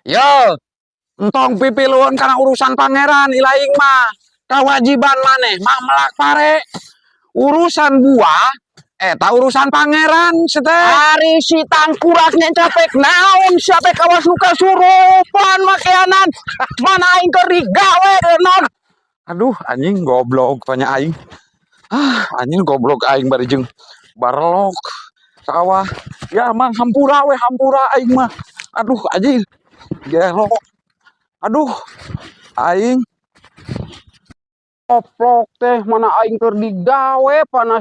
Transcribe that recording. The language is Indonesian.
Yo, entong pipiluan karena urusan pangeran ilaing mah. Kewajiban maneh mah melak pare. Urusan buah, tak urusan pangeran seteh. Ari si tangkuraknya capek naon siapa kawa suka surupan makianan mana aing keur digawe non. Aduh, anjing goblok tanya aing. Anjing goblok aing bari jeung barelok sawah. Ya mang hampura we hampura aing mah. Aduh anjing. Gelok. Aduh. Aing Oplok teh mana aing keur digawe panas